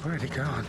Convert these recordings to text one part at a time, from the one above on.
Already gone.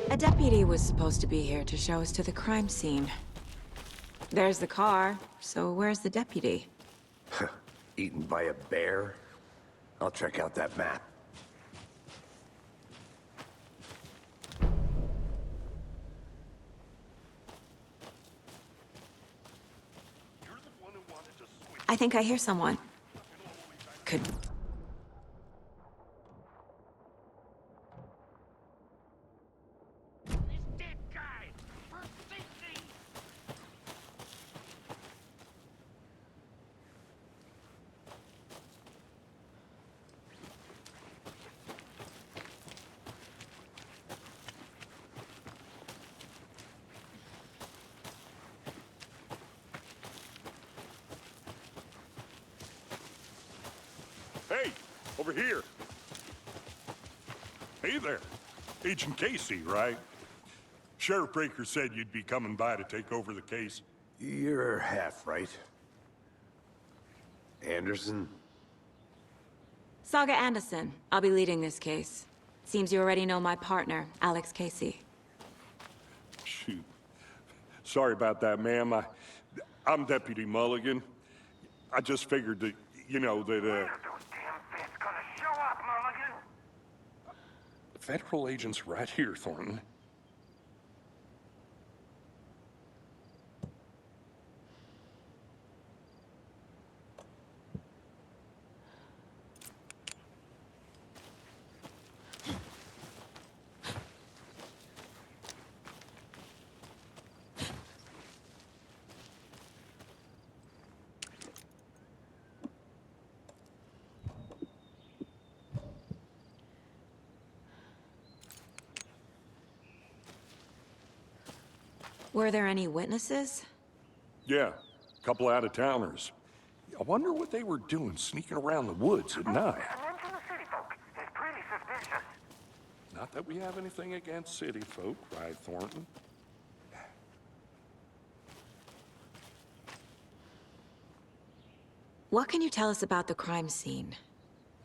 A deputy was supposed to be here to show us to the crime scene. There's the car, so where's the deputy? Eaten by a bear? I'll check out that map. I think I hear someone. Could... Hey, over here. Hey there. Agent Casey, right? Sheriff Breaker said you'd be coming by to take over the case. You're half right. Anderson? Saga Anderson. I'll be leading this case. Seems you already know my partner, Alex Casey. Shoot. Sorry about that, ma'am. I'm Deputy Mulligan. I just figured that, you know, that, Federal agents right here, Thornton. Were there any witnesses? Yeah, a couple out-of-towners. I wonder what they were doing sneaking around the woods at night. Mention the city folk. It's pretty suspicious. Not that we have anything against city folk, right, Thornton? What can you tell us about the crime scene?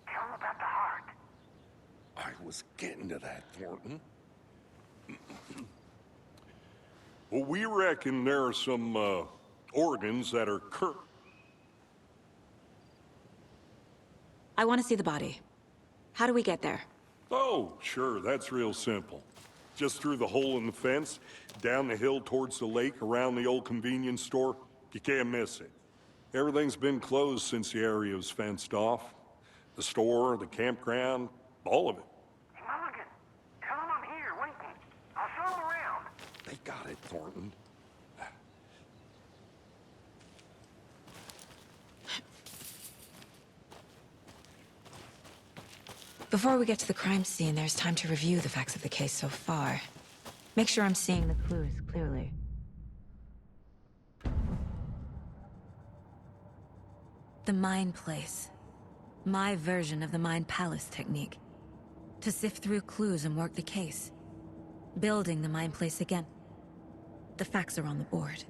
Tell them about the heart. I was getting to that, Thornton. Well, we reckon there are some, organs that are I want to see the body. How do we get there? Oh, sure, that's real simple. Just through the hole in the fence, down the hill towards the lake, around the old convenience store. You can't miss it. Everything's been closed since the area was fenced off. The store, the campground, all of it. Hey, Mulligan, tell them I'm here waiting. I'll show them around. They got it, Thornton. Before we get to the crime scene, there's time to review the facts of the case so far. Make sure I'm seeing the clues clearly. The Mind Place. My version of the Mind Palace technique. To sift through clues and work the case. Building the Mind Place again. The facts are on the board.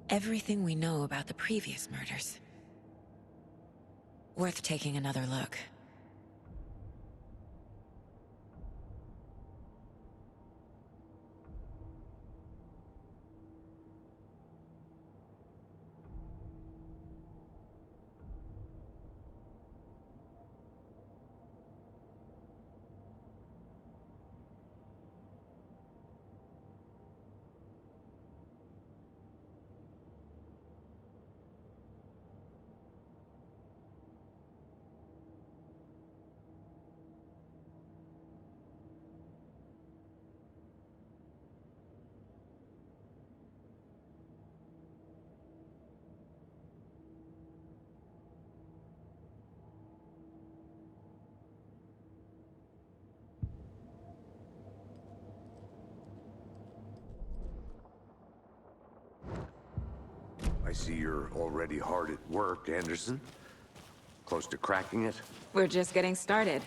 Everything we know about the previous murders. Worth taking another look. I see you're already hard at work, Anderson. Close to cracking it? We're just getting started.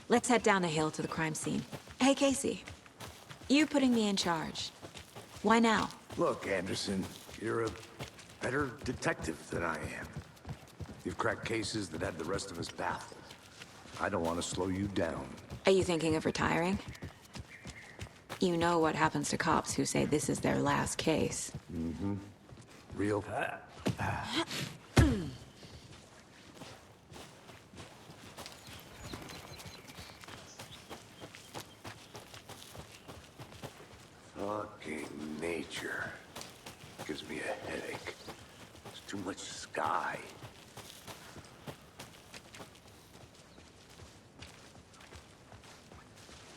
Let's head down the hill to the crime scene. Hey, Casey. You putting me in charge. Why now? Look, Anderson, you're a better detective than I am. You've cracked cases that had the rest of us baffled. I don't want to slow you down. Are you thinking of retiring? You know what happens to cops who say this is their last case. Real? Fucking nature. Gives me a headache. There's too much sky.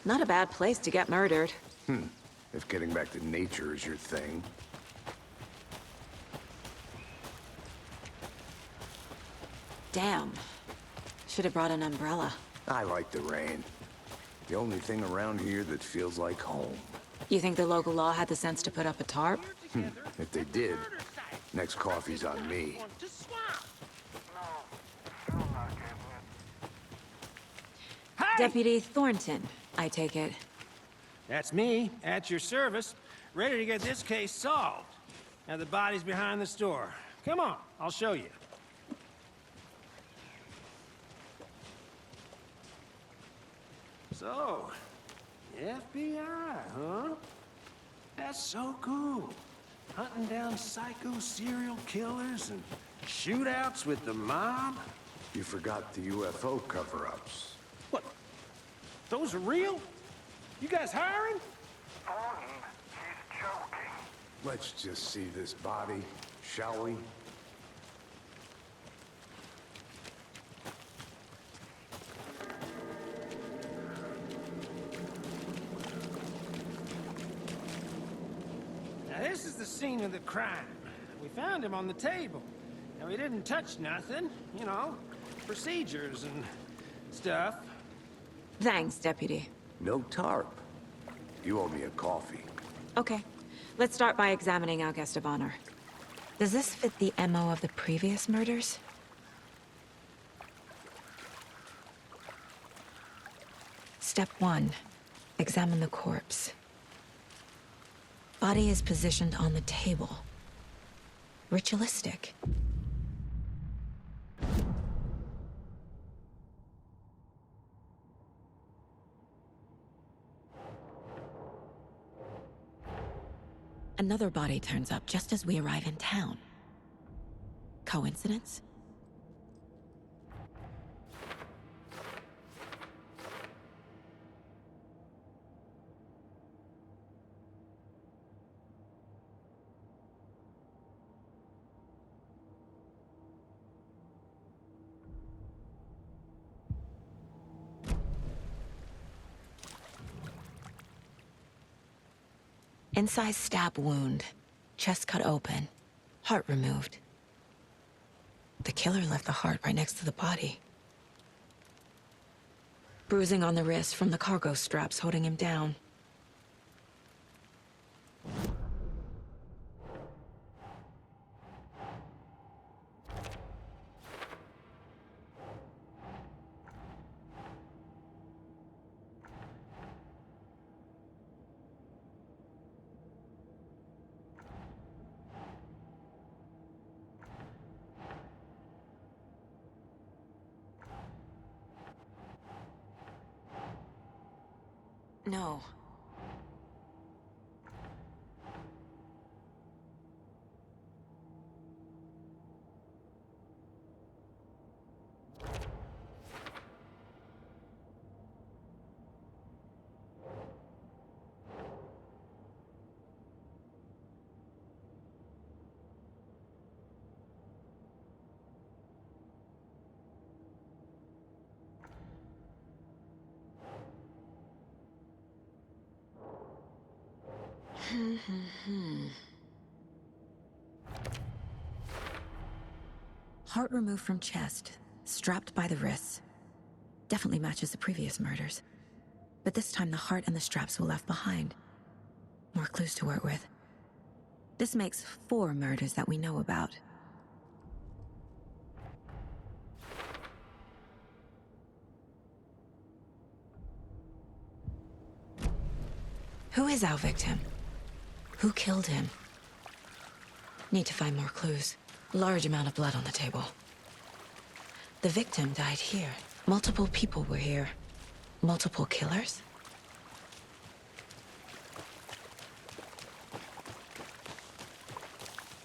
Not a bad place to get murdered. If getting back to nature is your thing. Damn. Should have brought an umbrella. I like the rain. The only thing around here that feels like home. You think the local law had the sense to put up a tarp? If they did, next coffee's on me. Deputy Thornton, I take it. That's me, at your service, ready to get this case solved. Now the body's behind the store. Come on, I'll show you. So, FBI, huh? That's so cool. Hunting down psycho serial killers and shootouts with the mob. You forgot the UFO cover-ups. What, Those are real? You guys hiring? Thornton, she's choking. Let's just see this body, shall we? Now, this is the scene of the crime. We found him on the table. Now, he didn't touch nothing, you know, procedures and stuff. Thanks, Deputy. No tarp. You owe me a coffee. Okay, let's start by examining our guest of honor. Does this fit the MO of the previous murders? Step 1. Examine the corpse. Body is positioned on the table. Ritualistic. Another body turns up just as we arrive in town. Coincidence? Incised stab wound, chest cut open, heart removed. The killer left the heart right next to the body. Bruising on the wrist from the cargo straps holding him down. No. Heart removed from chest, strapped by the wrists. Definitely matches the previous murders. But this time the heart and the straps were left behind. More clues to work with. This makes 4 murders that we know about. Who is our victim? Who killed him? Need to find more clues. Large amount of blood on the table. The victim died here. Multiple people were here. Multiple killers?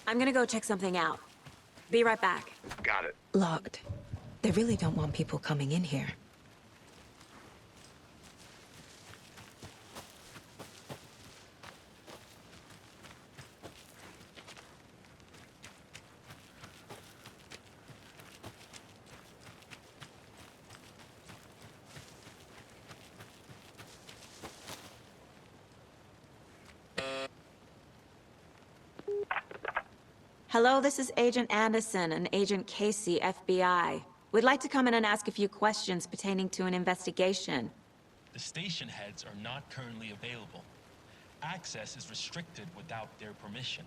I'm gonna go check something out. Be right back. Got it. Locked. They really don't want people coming in here. Hello, this is Agent Anderson and Agent Casey, FBI. We'd like to come in and ask a few questions pertaining to an investigation. The station heads are not currently available. Access is restricted without their permission.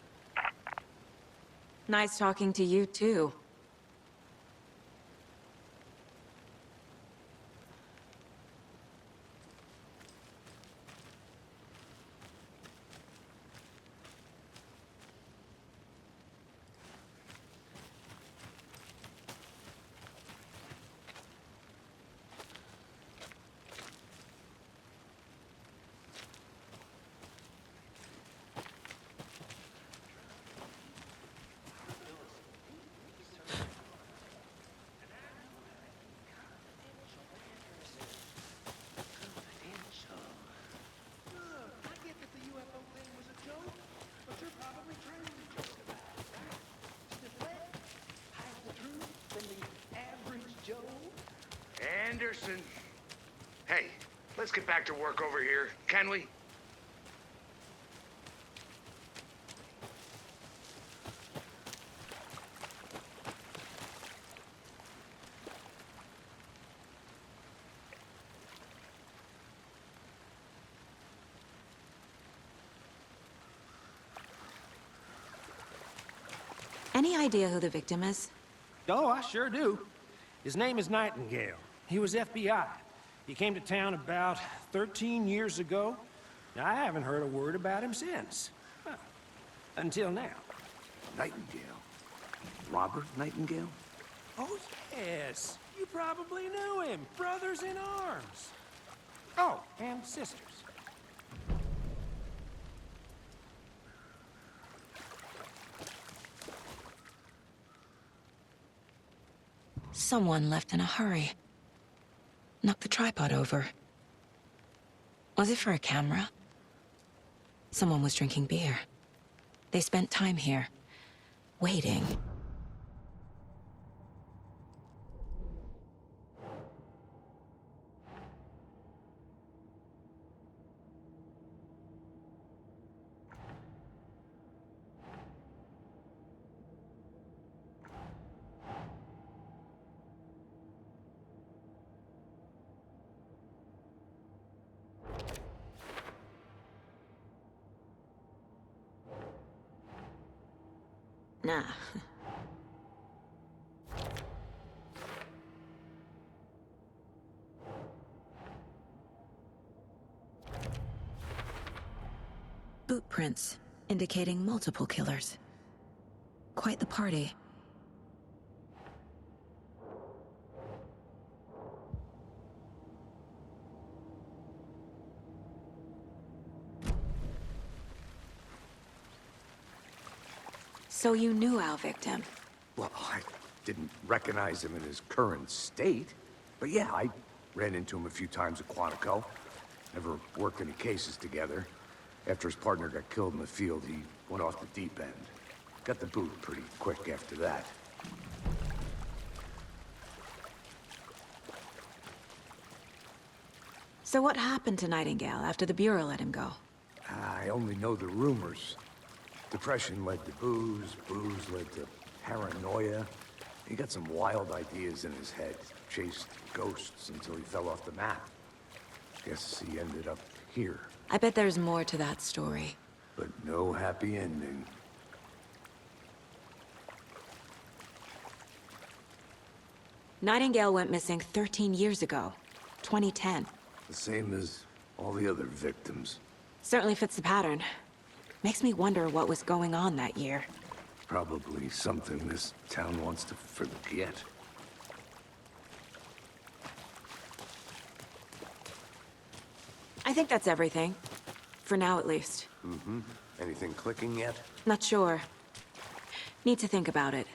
Nice talking to you, too. Anderson. Hey, let's get back to work over here, can we? Any idea who the victim is? Oh, I sure do. His name is Nightingale. He was FBI. He came to town about 13 years ago. Now, I haven't heard a word about him since. Well, until now. Nightingale? Robert Nightingale? Oh, yes. You probably knew him. Brothers in arms. Oh, and sisters. Someone left in a hurry. Knocked the tripod over. Was it for a camera? Someone was drinking beer. They spent time here, waiting. Nah. Boot prints, indicating multiple killers. Quite the party. So you knew our victim? Well, I didn't recognize him in his current state. But yeah, I ran into him a few times at Quantico. Never worked any cases together. After his partner got killed in the field, he went off the deep end. Got the boot pretty quick after that. So what happened to Nightingale after the Bureau let him go? I only know the rumors. Depression led to booze, booze led to paranoia. He got some wild ideas in his head, chased ghosts until he fell off the map. Guess he ended up here, I bet there's more to that story. but no happy ending. Nightingale went missing 13 years ago, 2010. The same as all the other victims. Certainly fits the pattern. Makes me wonder what was going on that year. Probably something this town wants to forget. I think that's everything. For now, at least. Mm-hmm. Anything clicking yet? Not sure. Need to think about it.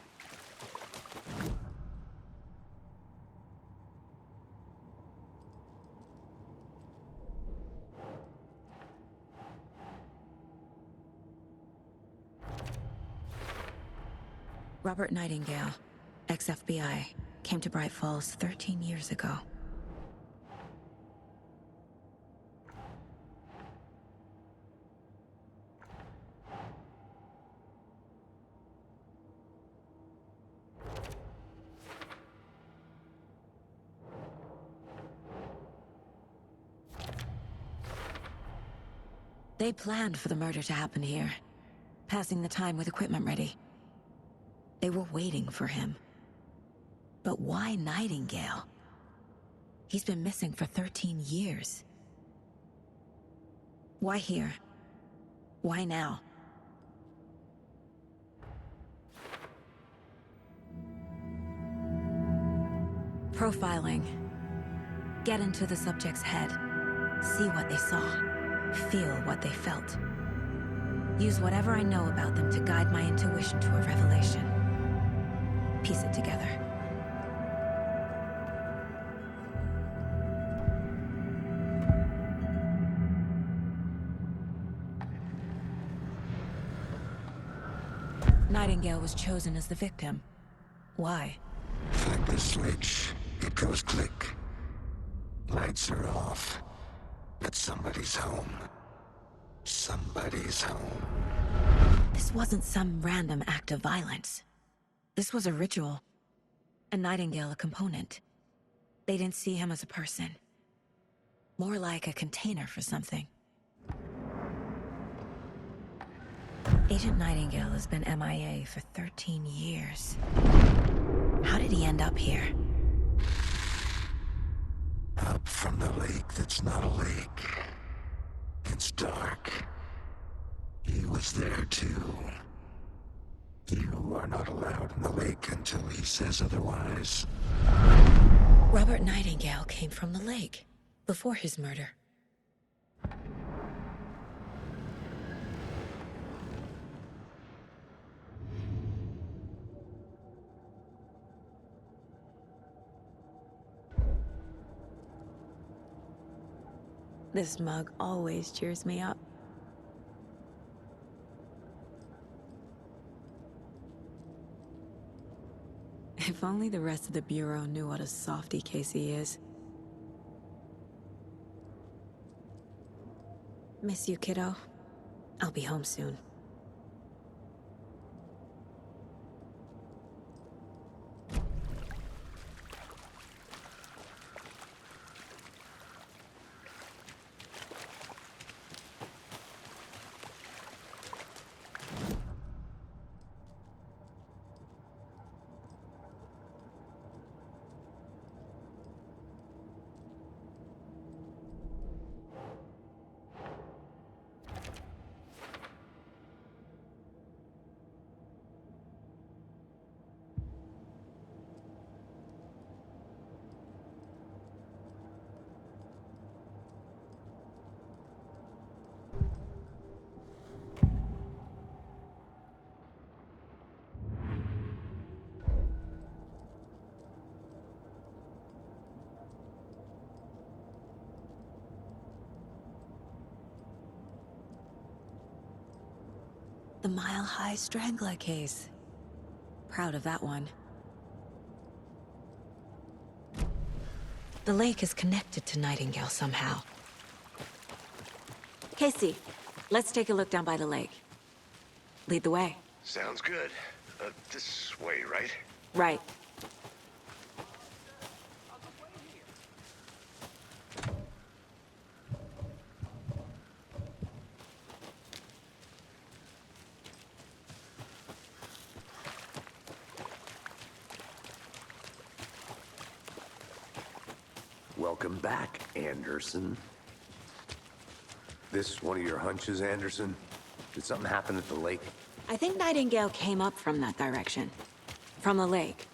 Robert Nightingale, ex-FBI, came to Bright Falls 13 years ago. They planned for the murder to happen here, passing the time with equipment ready. They were waiting for him. But why Nightingale? He's been missing for 13 years. Why here? Why now? Profiling. Get into the subject's head. See what they saw. Feel what they felt. Use whatever I know about them to guide my intuition to a revelation. Piece it together. Nightingale was chosen as the victim. Why? Find the switch. It goes click. Lights are off, but somebody's home. Somebody's home. This wasn't some random act of violence. This was a ritual. And Nightingale a component. They didn't see him as a person. More like a container for something. Agent Nightingale has been MIA for 13 years. How did he end up here? Up from the lake that's not a lake. It's dark. He was there too. You are not allowed in the lake until he says otherwise. Robert Nightingale came from the lake, before his murder. This mug always cheers me up. If only the rest of the Bureau knew what a softy Casey is. Miss you, kiddo. I'll be home soon. The Mile High Strangler case. Proud of that one. The lake is connected to Nightingale somehow. Casey, let's take a look down by the lake. Lead the way. Sounds good. This way, right? Right. Welcome back, Anderson. This one of your hunches, Anderson? Did something happen at the lake? I think Nightingale came up from that direction. From the lake.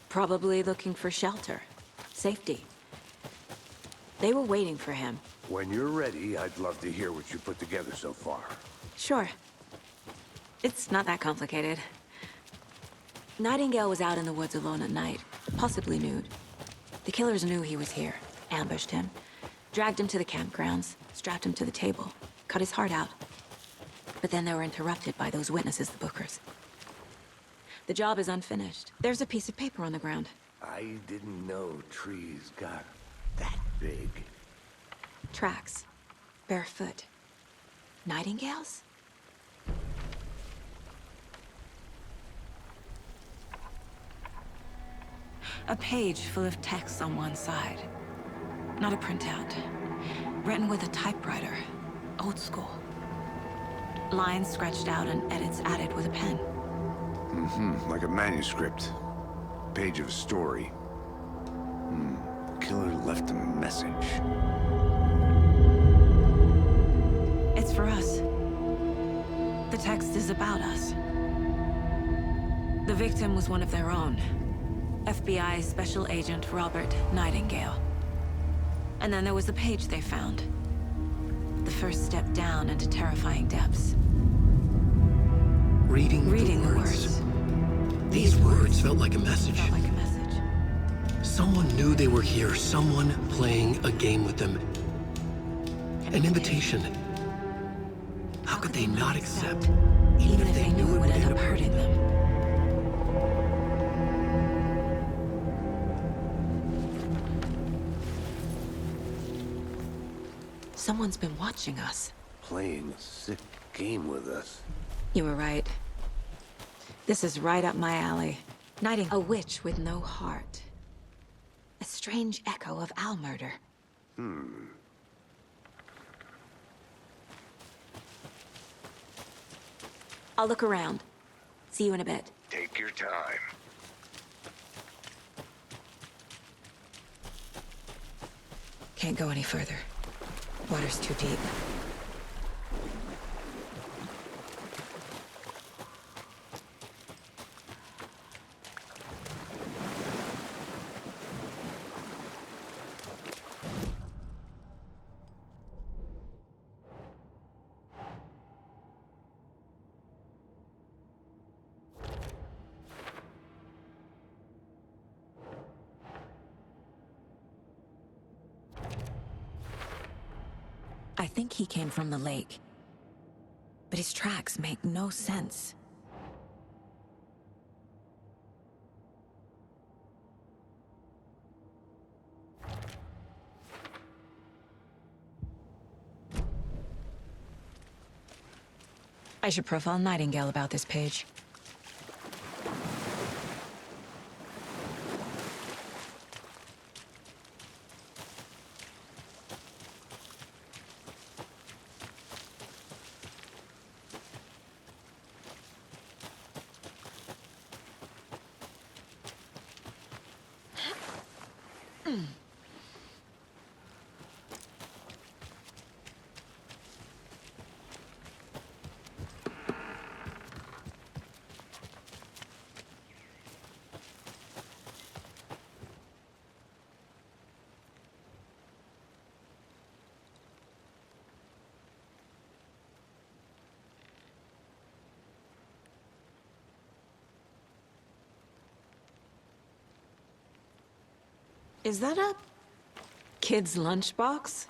Probably looking for shelter. Safety. They were waiting for him. When you're ready, I'd love to hear what you put together so far. Sure. It's not that complicated. Nightingale was out in the woods alone at night, possibly nude. The killers knew he was here, ambushed him, dragged him to the campgrounds, strapped him to the table, cut his heart out. But then they were interrupted by those witnesses, the Bookers. The job is unfinished. There's a piece of paper on the ground. I didn't know trees got that big. Tracks. Barefoot. Nightingales? A page full of text on one side. Not a printout. Written with a typewriter. Old school. Lines scratched out and edits added with a pen. Like a manuscript. Page of a story. Killer left a message. It's for us. The text is about us. The victim was one of their own. FBI Special Agent Robert Nightingale. And then there was the page they found. The first step down into terrifying depths. Reading the words. These words felt like a message. Someone knew they were here, someone playing a game with them. An invitation. How could they not accept, even if they knew it would end up hurting them? Someone's been watching us. Playing a sick game with us. You were right. This is right up my alley. Knighting a witch with no heart. A strange echo of owl murder. I'll look around. See you in a bit. Take your time. Can't go any further. Water's too deep. I think he came from the lake. But his tracks make no sense. I should profile Nightingale about this page. Is that a kid's lunchbox?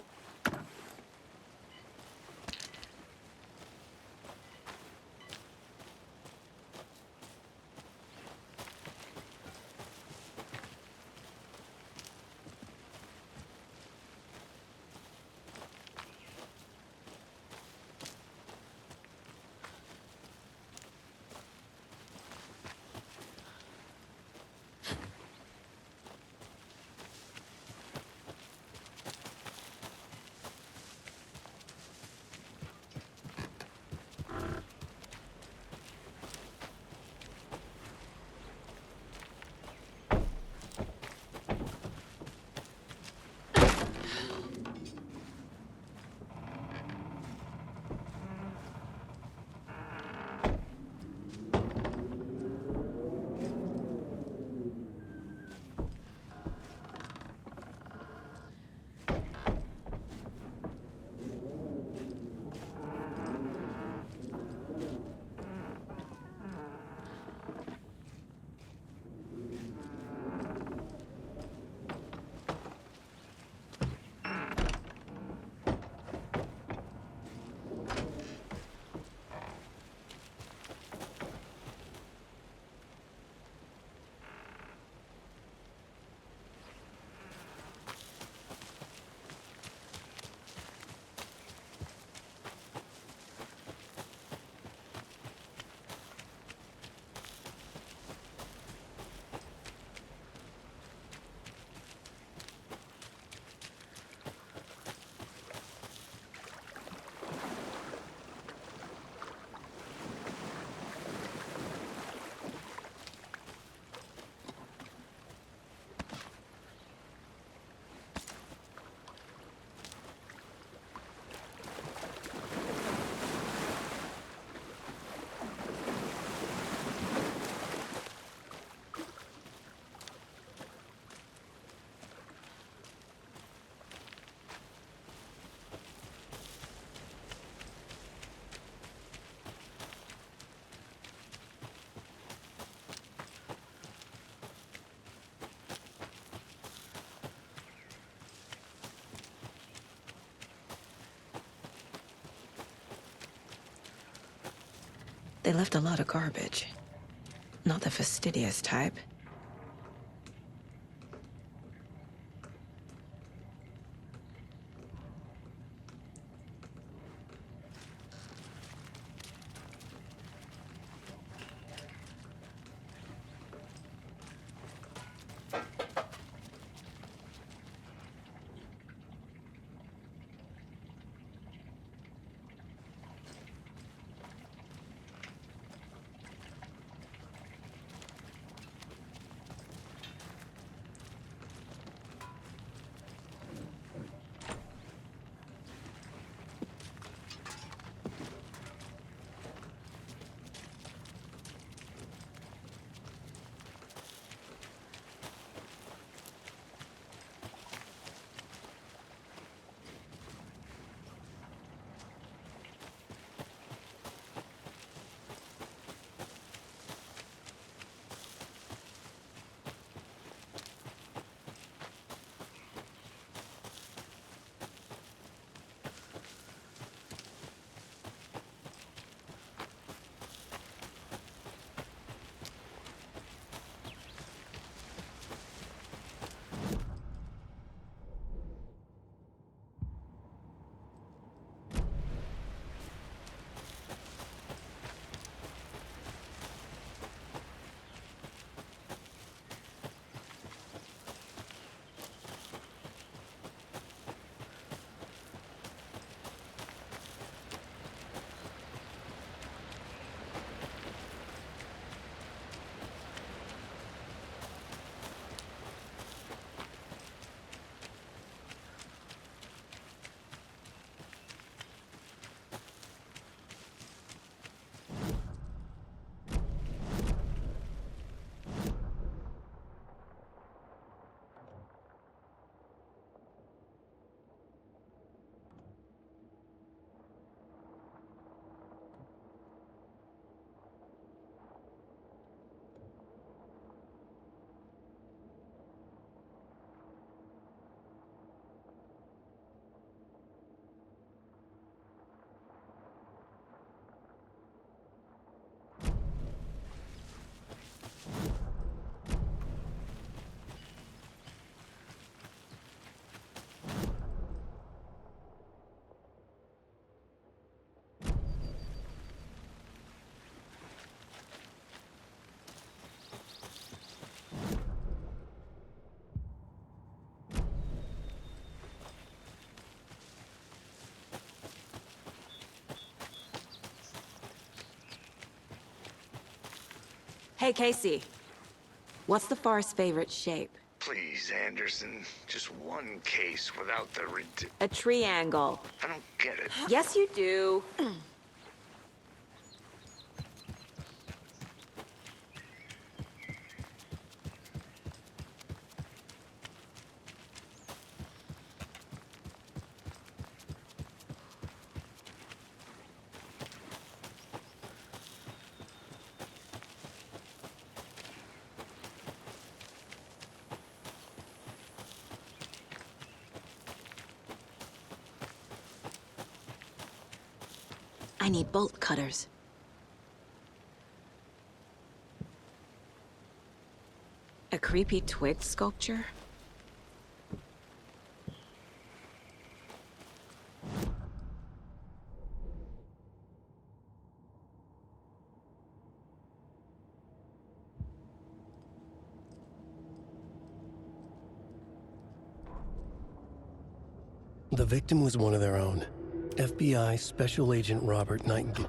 They left a lot of garbage. Not the fastidious type. Hey, Casey. What's the far's favorite shape? Please, Anderson. Just one case without the A triangle. I don't get it. Yes, you do. I need bolt cutters. A creepy twig sculpture? The victim was one of their own. FBI Special Agent Robert Nightingale.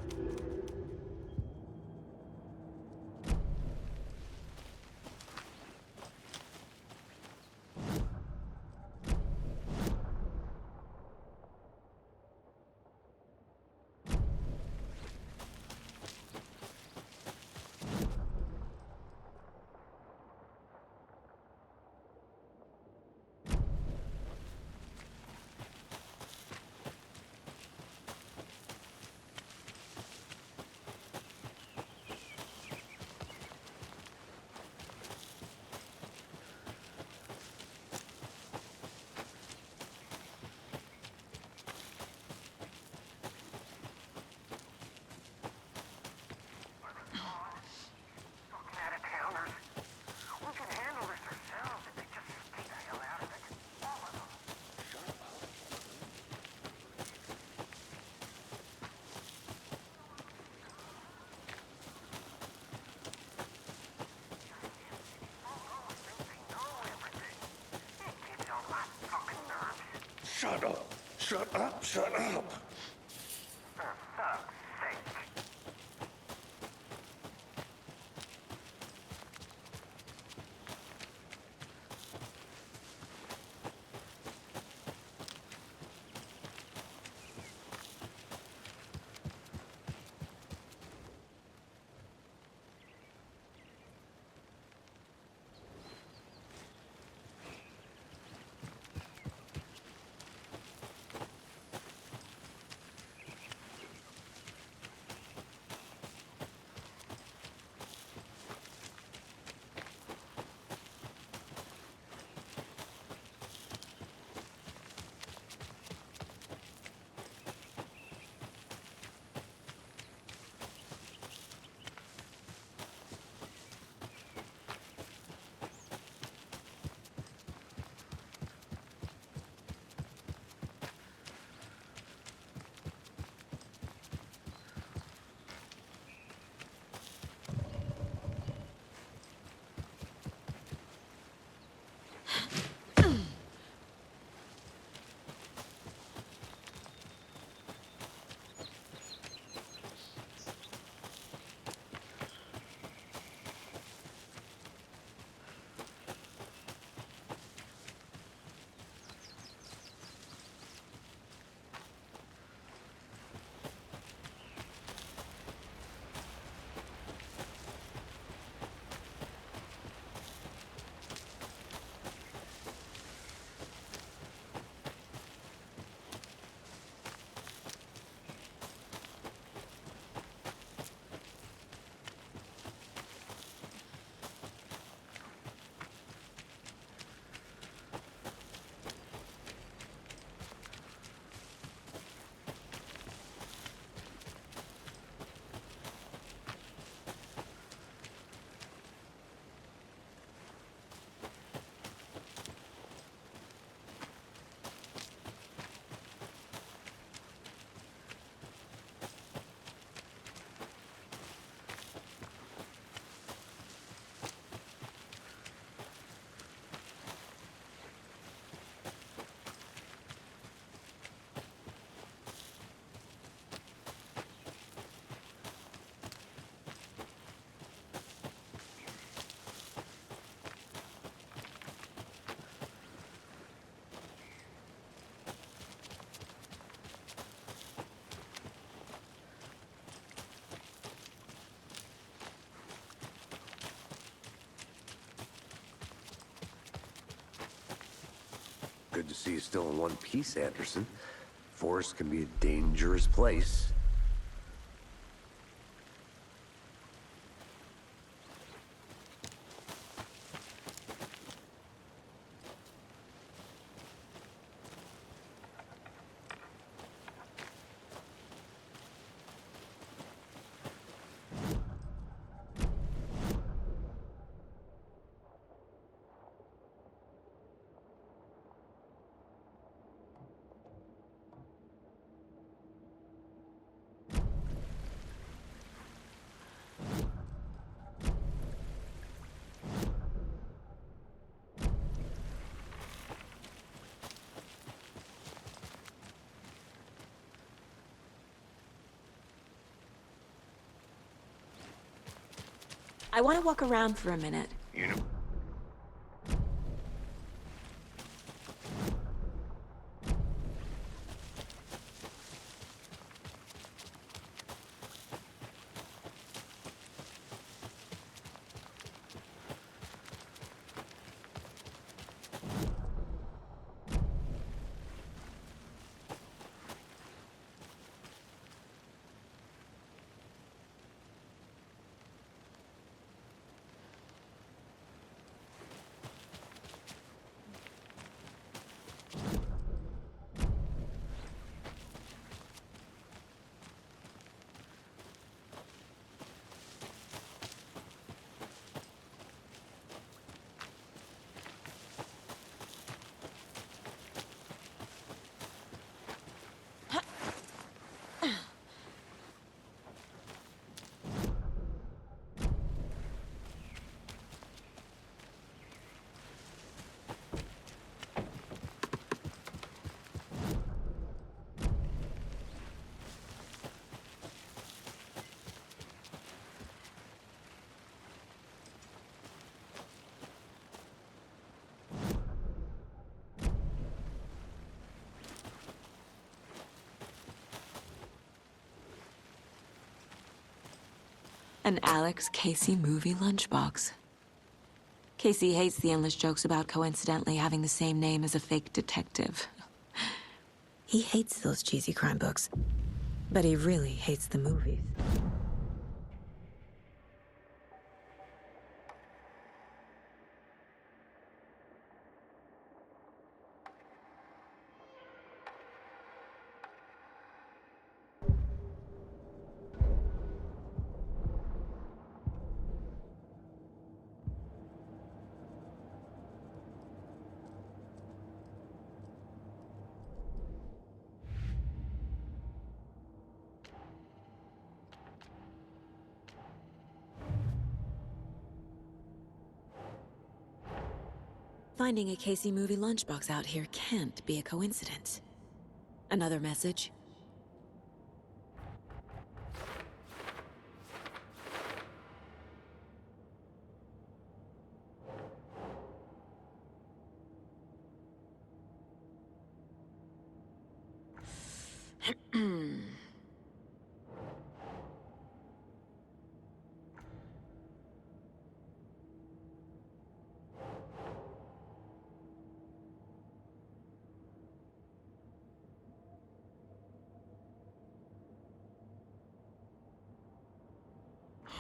Fucking out-of-towners. We can handle this ourselves if they just stay the hell out of it. All of them. They know everything. It gets on my fucking nerves. Shut up! Shut up! Shut up! For fuck's sake. good to see you still in one piece, Anderson. Forest can be a dangerous place. I want to walk around for a minute. You know, An Alex Casey movie lunchbox. Casey hates the endless jokes about coincidentally having the same name as a fake detective. He hates those cheesy crime books, but he really hates the movies. Finding a Casey movie lunchbox out here can't be a coincidence. Another message?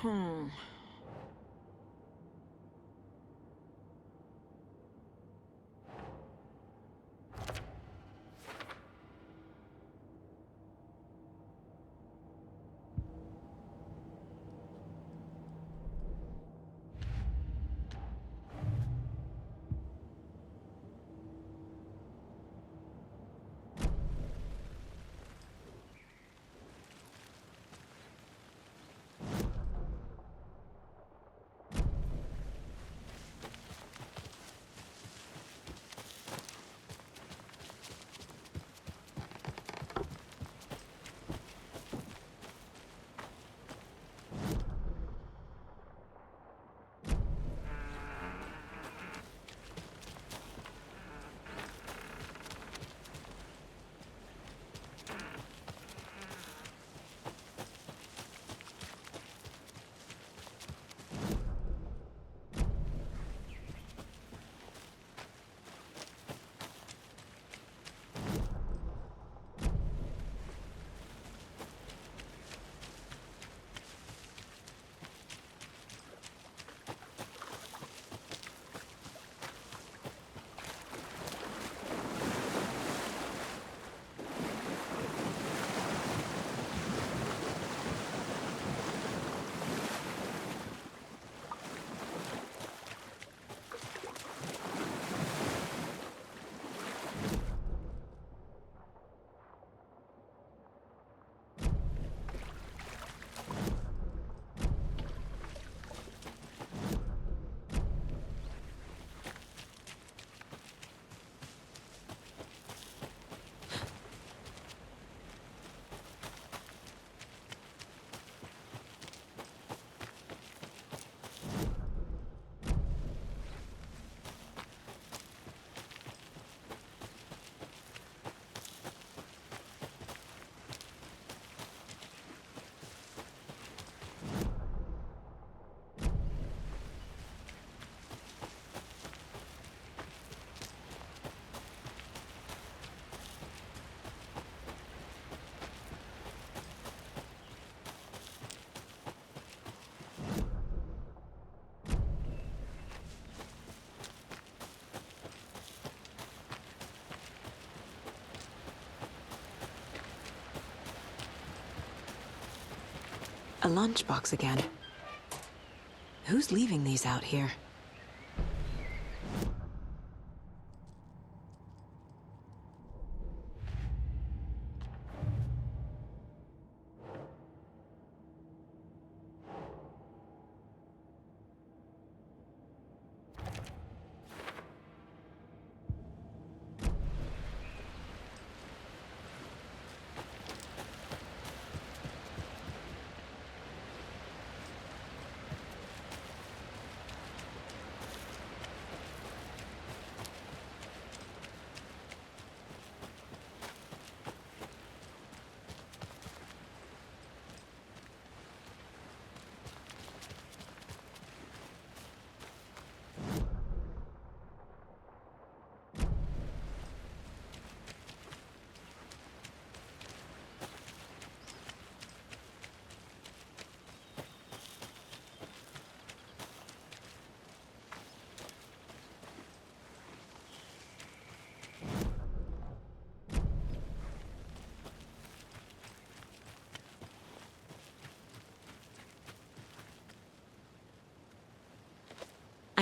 Hmm. A lunchbox again. Who's leaving these out here?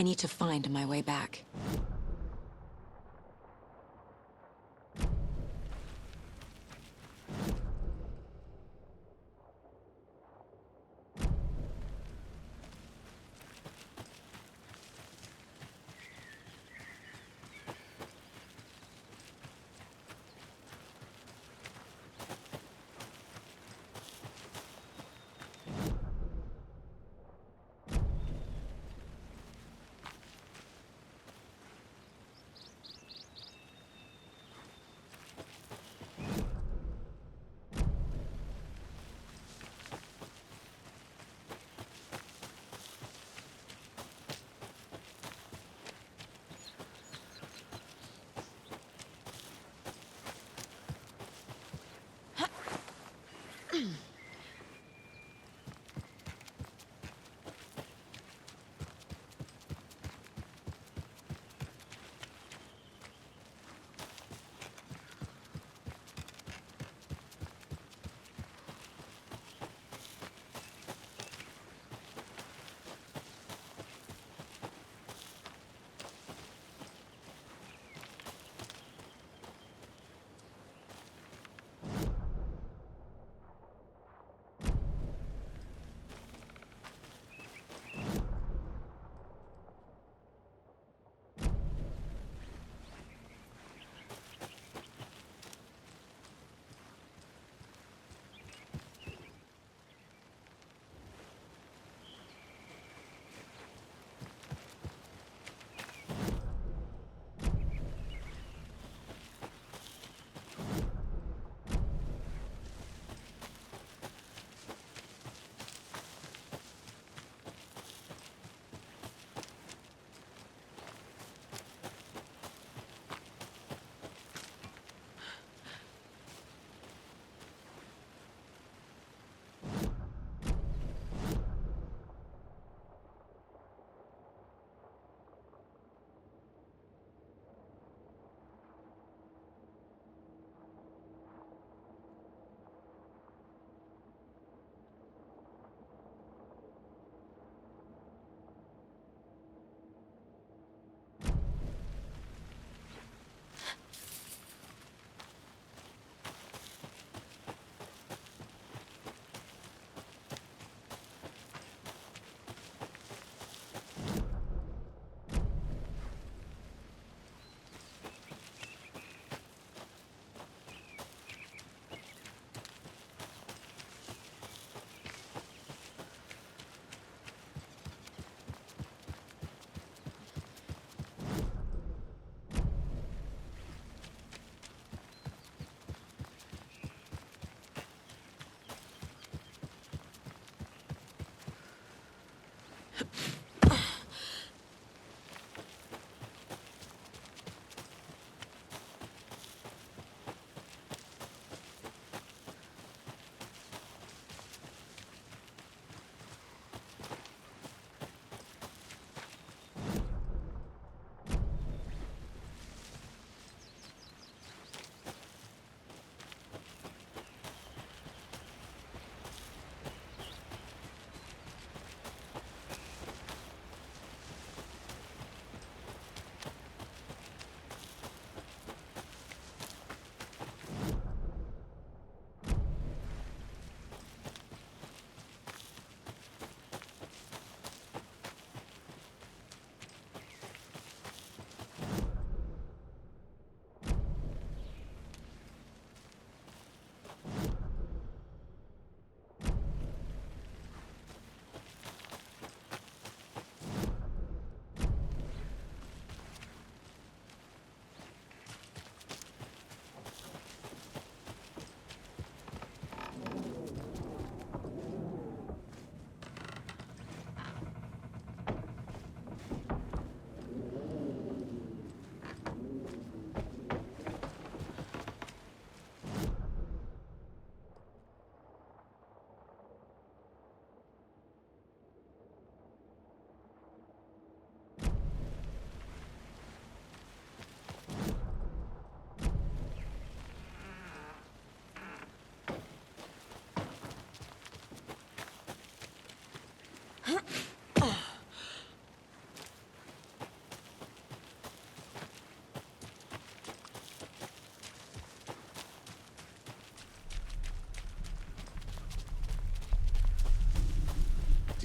I need to find my way back.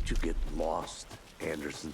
How'd you get lost, Anderson?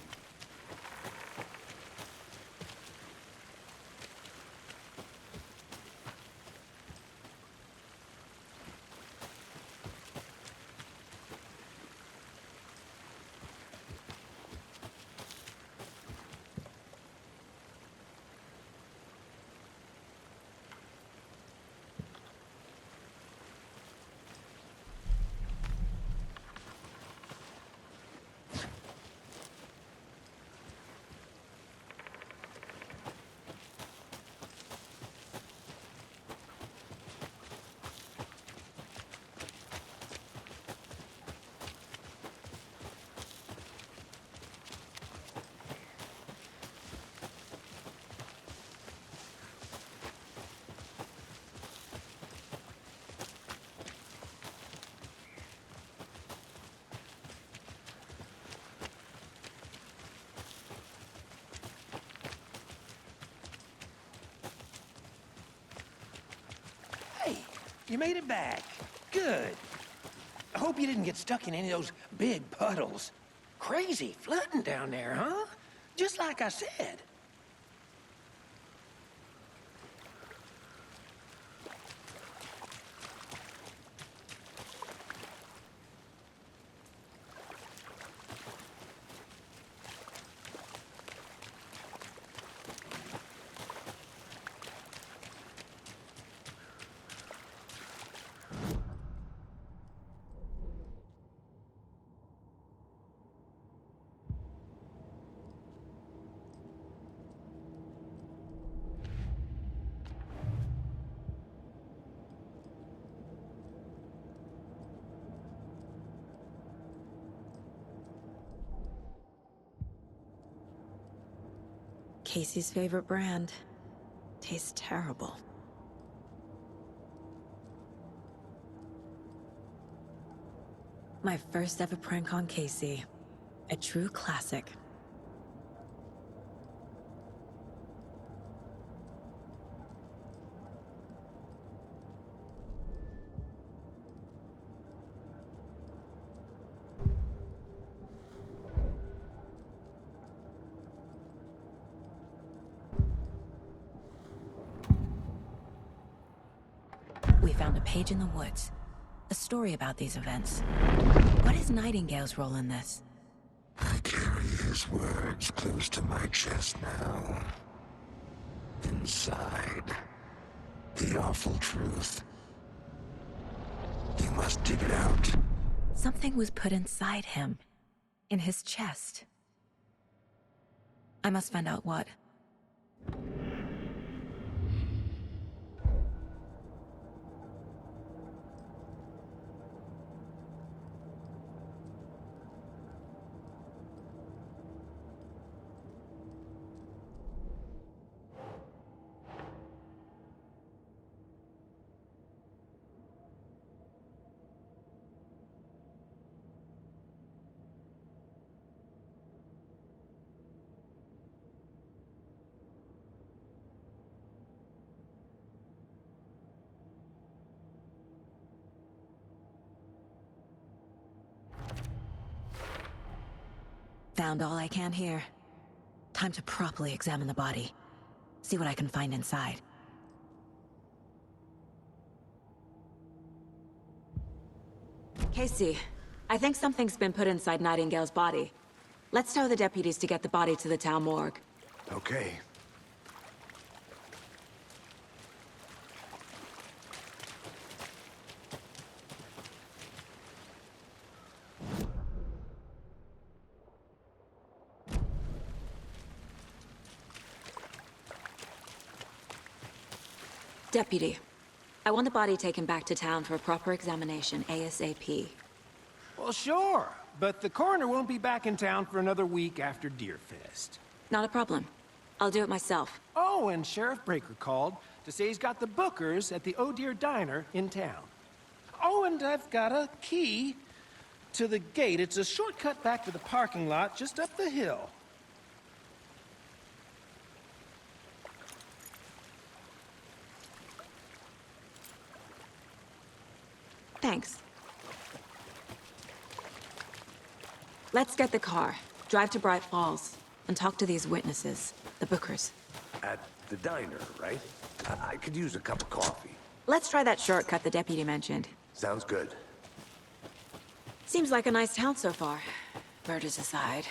Hey, you made it back. Good. I hope you didn't get stuck in any of those big puddles. Crazy flooding down there, huh? Just like I said. Casey's favorite brand. Tastes terrible. My first ever prank on Casey. A true classic. We found a page in the woods. A story about these events. What is Nightingale's role in this? I carry his words close to my chest now. Inside, the awful truth. You must dig it out. Something was put inside him. In his chest. I must find out what. Found all I can here. Time to properly examine the body. See what I can find inside. Casey, I think something's been put inside Nightingale's body. Let's tell the deputies to get the body to the town morgue. Okay. Deputy, I want the body taken back to town for a proper examination, ASAP. Well, sure. But the coroner won't be back in town for another week after Deerfest. Not a problem. I'll do it myself. Oh, and Sheriff Breaker called to say he's got the Bookers at the Oh Dear Diner in town. Oh, and I've got a key to the gate. It's a shortcut back to the parking lot just up the hill. Thanks. Let's get the car, drive to Bright Falls, and talk to these witnesses, the Bookers. At the diner, right? I could use a cup of coffee. Let's try that shortcut the deputy mentioned. Sounds good. Seems like a nice town so far. Murders aside.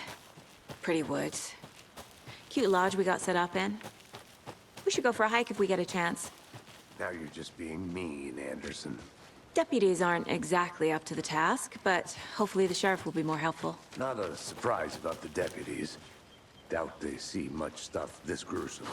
Pretty woods. Cute lodge we got set up in. We should go for a hike if we get a chance. Now you're just being mean, Anderson. Deputies aren't exactly up to the task, but hopefully the sheriff will be more helpful. Not a surprise about the deputies. Doubt they see much stuff this gruesome.